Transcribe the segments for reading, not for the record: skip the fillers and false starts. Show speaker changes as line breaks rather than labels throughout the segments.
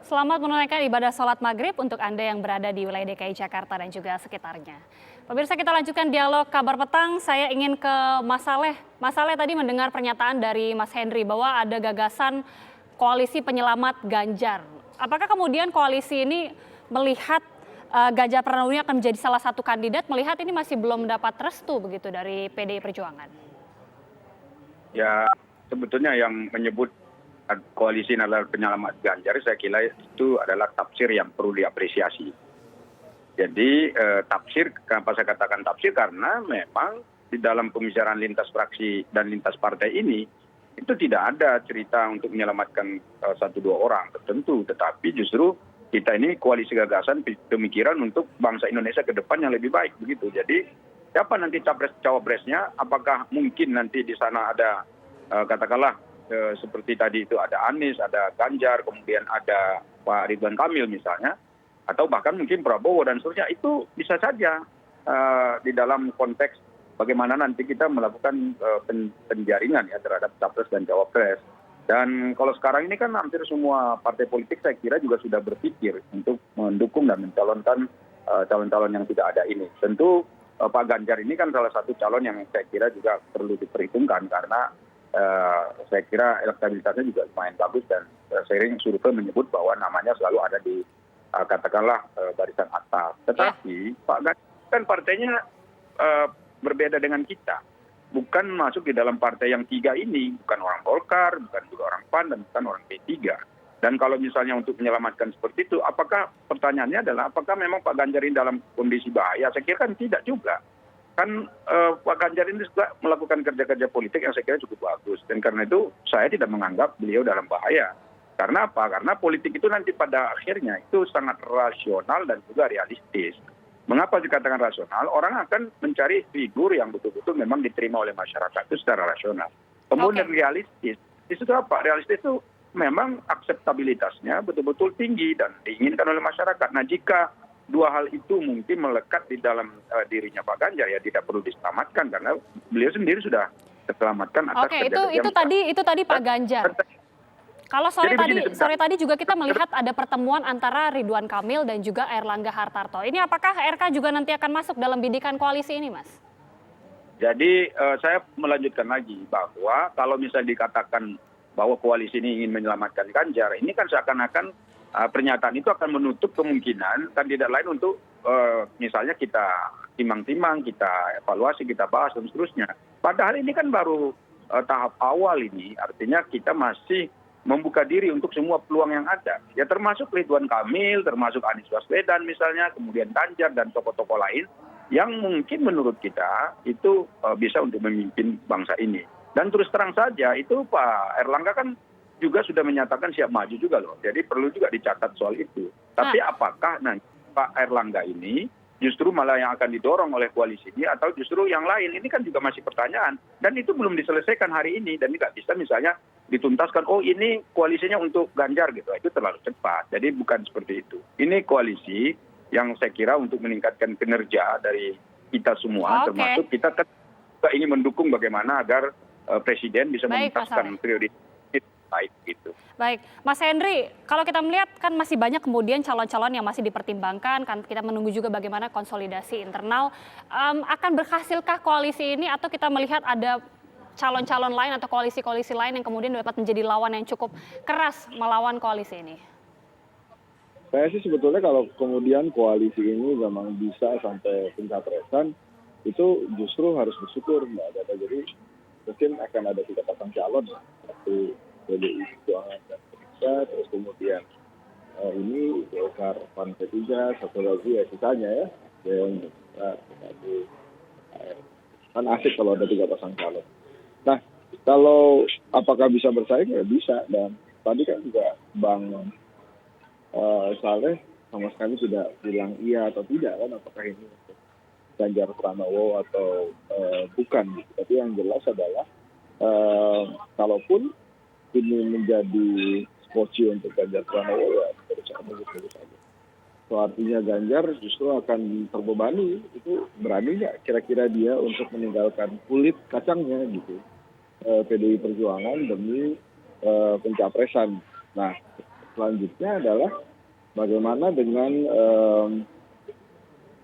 Selamat menunaikan ibadah sholat maghrib untuk Anda yang berada di wilayah DKI Jakarta dan juga sekitarnya. Pemirsa, kita lanjutkan dialog kabar petang. Saya ingin ke Mas Saleh. Mas Saleh tadi mendengar pernyataan dari Mas Henry bahwa ada gagasan koalisi penyelamat Ganjar. Apakah kemudian koalisi ini melihat Ganjar Pranowo ini akan menjadi salah satu kandidat, melihat ini masih belum mendapat restu begitu dari PDI Perjuangan?
Ya, sebetulnya yang menyebut koalisi ini adalah penyelamat Ganjar, saya kira itu adalah tafsir yang perlu diapresiasi. Jadi tafsir, kenapa saya katakan tafsir? Karena memang di dalam pembicaraan lintas fraksi dan lintas partai ini, itu tidak ada cerita untuk menyelamatkan satu dua orang tertentu, tetapi justru kita ini koalisi gagasan pemikiran untuk bangsa Indonesia ke depan yang lebih baik begitu. Jadi siapa nanti cawapresnya? Apakah mungkin nanti di sana ada katakanlah seperti tadi itu ada Anies, ada Ganjar, kemudian ada Pak Ridwan Kamil misalnya, atau bahkan mungkin Prabowo dan seterusnya, itu bisa saja di dalam konteks bagaimana nanti kita melakukan penjaringan ya terhadap capres dan cawapres. Dan kalau sekarang ini kan hampir semua partai politik saya kira juga sudah berpikir untuk mendukung dan mencalonkan calon-calon yang tidak ada ini. Tentu Pak Ganjar ini kan salah satu calon yang saya kira juga perlu diperhitungkan karena saya kira elektabilitasnya juga lumayan bagus dan seiring survei menyebut bahwa namanya selalu ada di katakanlah barisan atas. Tetapi Pak Ganjar kan partainya berbeda dengan kita. Bukan masuk di dalam partai yang tiga ini, bukan orang Golkar, bukan juga orang PAN, dan bukan orang P3. Dan kalau misalnya untuk menyelamatkan seperti itu, apakah pertanyaannya adalah apakah memang Pak Ganjar ini dalam kondisi bahaya? Saya kira kan tidak juga. Kan Pak Ganjar ini juga melakukan kerja-kerja politik yang saya kira cukup bagus. Dan karena itu saya tidak menganggap beliau dalam bahaya. Karena apa? Karena politik itu nanti pada akhirnya itu sangat rasional dan juga realistis. Mengapa dikatakan rasional? Orang akan mencari figur yang betul-betul memang diterima oleh masyarakat itu secara rasional. Kemudian realistis. Di situ apa? Realistis itu memang akseptabilitasnya betul-betul tinggi dan diinginkan oleh masyarakat. Nah, jika dua hal itu mungkin melekat di dalam dirinya Pak Ganjar, ya tidak perlu diselamatkan karena beliau sendiri sudah diselamatkan atas
kerja-kerja. Itu tadi Pak Ganjar. Kalau sore tadi juga kita melihat ada pertemuan antara Ridwan Kamil dan juga Airlangga Hartarto. Ini apakah RK juga nanti akan masuk dalam bidikan koalisi ini, Mas?
Jadi saya melanjutkan lagi bahwa kalau misalnya dikatakan bahwa koalisi ini ingin menyelamatkan Ganjar, ini kan seakan-akan pernyataan itu akan menutup kemungkinan kandidat lain untuk misalnya kita timang-timang, kita evaluasi, kita bahas dan seterusnya. Padahal ini kan baru tahap awal ini, artinya kita masih membuka diri untuk semua peluang yang ada. Ya termasuk Ridwan Kamil, termasuk Anies Baswedan misalnya, kemudian Ganjar dan tokoh-tokoh lain yang mungkin menurut kita itu bisa untuk memimpin bangsa ini. Dan terus terang saja itu Pak Airlangga kan juga sudah menyatakan siap maju juga loh. Jadi perlu juga dicatat soal itu. Tapi apakah nanti Pak Airlangga ini justru malah yang akan didorong oleh koalisi ini atau justru yang lain? Ini kan juga masih pertanyaan. Dan itu belum diselesaikan hari ini dan tidak bisa misalnya dituntaskan, oh ini koalisinya untuk Ganjar gitu. Itu terlalu cepat. Jadi bukan seperti itu. Ini koalisi yang saya kira untuk meningkatkan kinerja dari kita semua, termasuk kita kan juga ingin mendukung bagaimana agar Presiden bisa menuntaskan prioritas baik gitu.
Baik, Mas Henry, kalau kita melihat kan masih banyak kemudian calon-calon yang masih dipertimbangkan, kan kita menunggu juga bagaimana konsolidasi internal. Akan berhasilkah koalisi ini atau kita melihat ada calon-calon lain atau koalisi-koalisi lain yang kemudian dapat menjadi lawan yang cukup keras melawan koalisi ini?
Saya sih sebetulnya kalau kemudian koalisi ini memang bisa sampai pencapresan, itu justru harus bersyukur Mbak. Jadi mungkin akan ada 3 pasang calon, satu PDI Perjuangan dan Indonesia, terus kemudian ini Golkar, PAN, P3, satu lagi ya sisanya ya, yang kan asik kalau ada 3 pasang calon. Nah, kalau apakah bisa bersaing ya bisa, dan tadi kan juga Bang Saleh sama sekali sudah bilang iya atau tidak kan, apakah ini Ganjar Pranowo atau bukan gitu. Tapi yang jelas adalah kalaupun ini menjadi skoci untuk Ganjar Pranowo ya terus saja. So, artinya Ganjar justru akan terbebani, itu berani nggak kira-kira dia untuk meninggalkan kulit kacangnya gitu PDI Perjuangan demi pencapresan. Nah selanjutnya adalah bagaimana dengan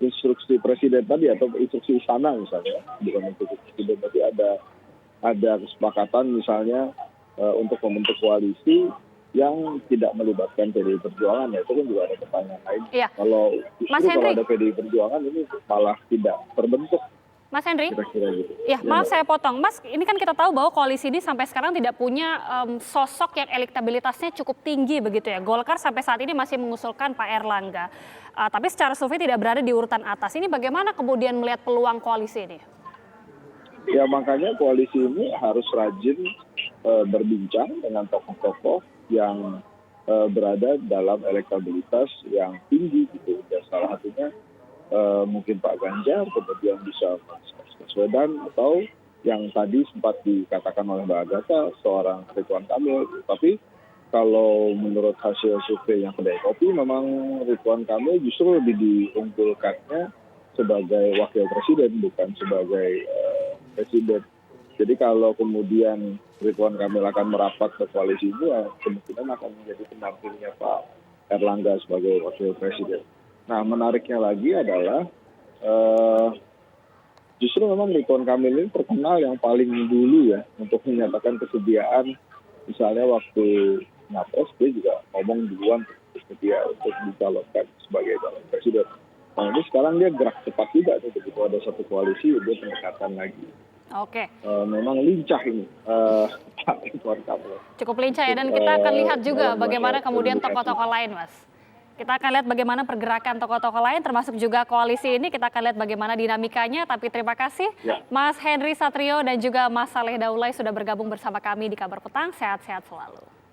instruksi presiden tadi atau instruksi istana misalnya, bukan instruksi presiden tadi, ada kesepakatan misalnya untuk membentuk koalisi yang tidak melibatkan PDI Perjuangan, ya itu kan juga ada pertanyaan lain.
Iya.
Kalau
Mas
justru kalau
Henry.
ada PDI Perjuangan ini malah tidak terbentuk
Mas Henry,
kira-kira gitu.
ya maaf saya potong. Mas, ini kan kita tahu bahwa koalisi ini sampai sekarang tidak punya sosok yang elektabilitasnya cukup tinggi begitu ya. Golkar sampai saat ini masih mengusulkan Pak Erlangga. Tapi secara survei tidak berada di urutan atas. Ini bagaimana kemudian melihat peluang koalisi ini?
Ya makanya koalisi ini harus rajin berbincang dengan tokoh-tokoh yang berada dalam elektabilitas yang tinggi gitu. Ya, salah satunya mungkin Pak Ganjar, kemudian bisa Mas Baswedan, atau yang tadi sempat dikatakan oleh Mbak Agatha, seorang Ridwan Kamil. Tapi kalau menurut hasil survei yang kedai kopi, memang Ridwan Kamil justru lebih diunggulkannya sebagai wakil presiden, bukan sebagai presiden. Jadi kalau kemudian Ridwan Kamil akan merapat ke koalisi itu, ya kemungkinan akan menjadi pendampingnya Pak Erlangga sebagai wakil presiden. Nah, menariknya lagi adalah justru memang Ridwan Kamil ini terkenal yang paling dulu ya untuk menyatakan kesediaan, misalnya waktu Nyapres dia juga ngomong duluan bersedia untuk dicalonkan sebagai calon presiden. Nah ini sekarang dia gerak cepat juga tuh, begitu ada satu koalisi dia pendekatan lagi.
Oke.
Memang lincah ini Pak Ridwan Kamil.
Cukup lincah ya, dan kita akan lihat juga bagaimana kemudian tokoh-tokoh lain, Mas. Kita akan lihat bagaimana pergerakan tokoh-tokoh lain, termasuk juga koalisi ini. Kita akan lihat bagaimana dinamikanya. Tapi terima kasih Mas Henry Satrio dan juga Mas Saleh Daulay sudah bergabung bersama kami di Kabar Petang. Sehat-sehat selalu.